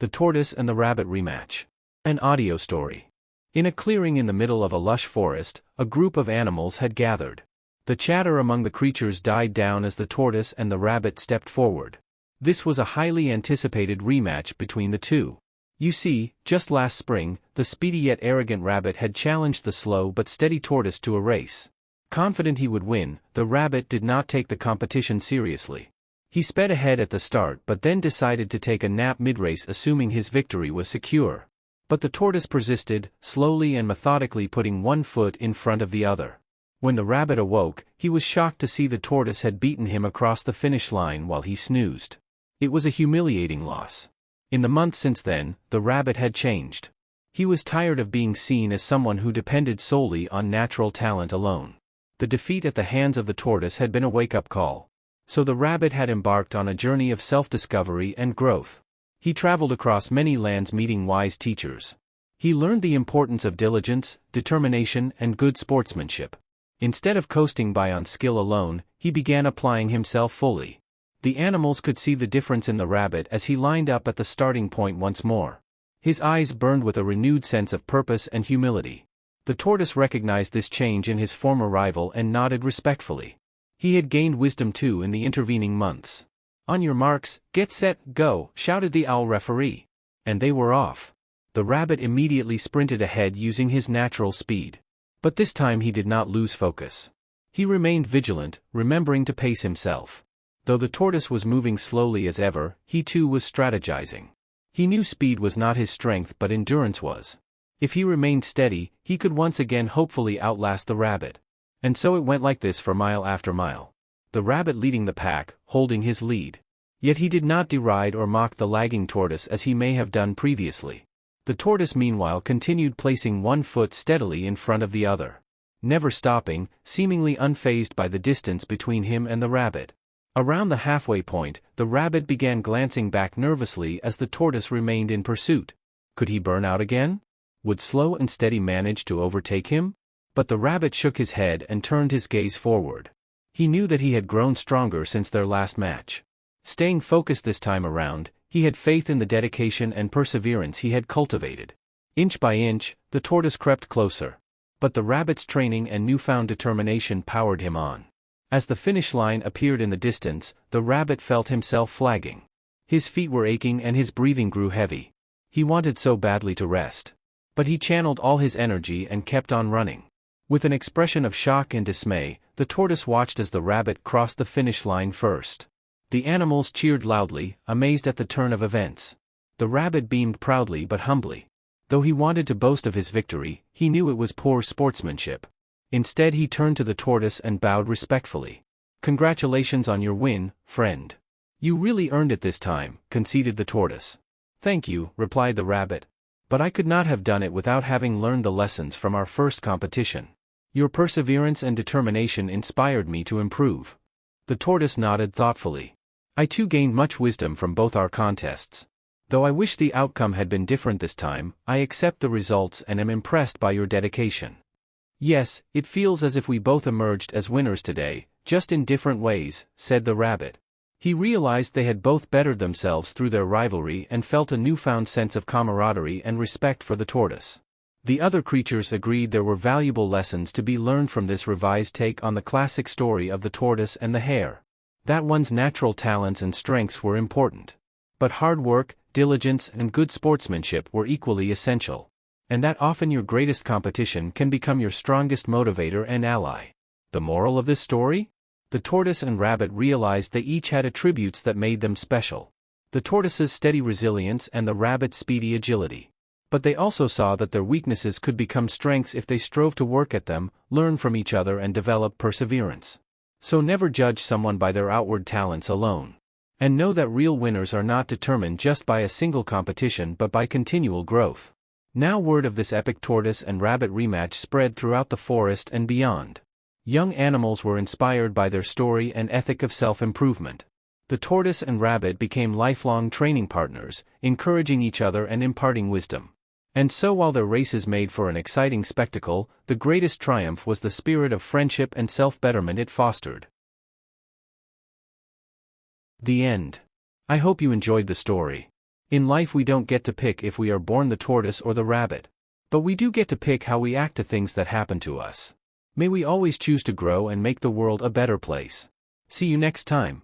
The Tortoise and the Rabbit Rematch. An audio story. In a clearing in the middle of a lush forest, a group of animals had gathered. The chatter among the creatures died down as the tortoise and the rabbit stepped forward. This was a highly anticipated rematch between the two. You see, just last spring, the speedy yet arrogant rabbit had challenged the slow but steady tortoise to a race. Confident he would win, the rabbit did not take the competition seriously. He sped ahead at the start but then decided to take a nap mid-race, assuming his victory was secure. But the tortoise persisted, slowly and methodically putting one foot in front of the other. When the rabbit awoke, he was shocked to see the tortoise had beaten him across the finish line while he snoozed. It was a humiliating loss. In the months since then, the rabbit had changed. He was tired of being seen as someone who depended solely on natural talent alone. The defeat at the hands of the tortoise had been a wake-up call. So the rabbit had embarked on a journey of self-discovery and growth. He traveled across many lands meeting wise teachers. He learned the importance of diligence, determination, and good sportsmanship. Instead of coasting by on skill alone, he began applying himself fully. The animals could see the difference in the rabbit as he lined up at the starting point once more. His eyes burned with a renewed sense of purpose and humility. The tortoise recognized this change in his former rival and nodded respectfully. He had gained wisdom too in the intervening months. "On your marks, get set, go," shouted the owl referee. And they were off. The rabbit immediately sprinted ahead using his natural speed. But this time he did not lose focus. He remained vigilant, remembering to pace himself. Though the tortoise was moving slowly as ever, he too was strategizing. He knew speed was not his strength but endurance was. If he remained steady, he could once again hopefully outlast the rabbit. And so it went like this for mile after mile. The rabbit leading the pack, holding his lead. Yet he did not deride or mock the lagging tortoise as he may have done previously. The tortoise meanwhile continued placing one foot steadily in front of the other. Never stopping, seemingly unfazed by the distance between him and the rabbit. Around the halfway point, the rabbit began glancing back nervously as the tortoise remained in pursuit. Could he burn out again? Would slow and steady manage to overtake him? But the rabbit shook his head and turned his gaze forward. He knew that he had grown stronger since their last match. Staying focused this time around, he had faith in the dedication and perseverance he had cultivated. Inch by inch, the tortoise crept closer. But the rabbit's training and newfound determination powered him on. As the finish line appeared in the distance, the rabbit felt himself flagging. His feet were aching and his breathing grew heavy. He wanted so badly to rest. But he channeled all his energy and kept on running. With an expression of shock and dismay, the tortoise watched as the rabbit crossed the finish line first. The animals cheered loudly, amazed at the turn of events. The rabbit beamed proudly but humbly. Though he wanted to boast of his victory, he knew it was poor sportsmanship. Instead he turned to the tortoise and bowed respectfully. "Congratulations on your win, friend. You really earned it this time," conceded the tortoise. "Thank you," replied the rabbit. "But I could not have done it without having learned the lessons from our first competition. Your perseverance and determination inspired me to improve." The tortoise nodded thoughtfully. "I too gained much wisdom from both our contests. Though I wish the outcome had been different this time, I accept the results and am impressed by your dedication. Yes, it feels as if we both emerged as winners today, just in different ways," said the rabbit. He realized they had both bettered themselves through their rivalry and felt a newfound sense of camaraderie and respect for the tortoise. The other creatures agreed there were valuable lessons to be learned from this revised take on the classic story of the tortoise and the hare. That one's natural talents and strengths were important. But hard work, diligence, and good sportsmanship were equally essential. And that often your greatest competition can become your strongest motivator and ally. The moral of this story? The tortoise and rabbit realized they each had attributes that made them special. The tortoise's steady resilience and the rabbit's speedy agility. But they also saw that their weaknesses could become strengths if they strove to work at them, learn from each other and develop perseverance. So never judge someone by their outward talents alone. And know that real winners are not determined just by a single competition but by continual growth. Now word of this epic tortoise and rabbit rematch spread throughout the forest and beyond. Young animals were inspired by their story and ethic of self-improvement. The tortoise and rabbit became lifelong training partners, encouraging each other and imparting wisdom. And so while their races made for an exciting spectacle, the greatest triumph was the spirit of friendship and self-betterment it fostered. The end. I hope you enjoyed the story. In life we don't get to pick if we are born the tortoise or the rabbit. But we do get to pick how we act to things that happen to us. May we always choose to grow and make the world a better place. See you next time.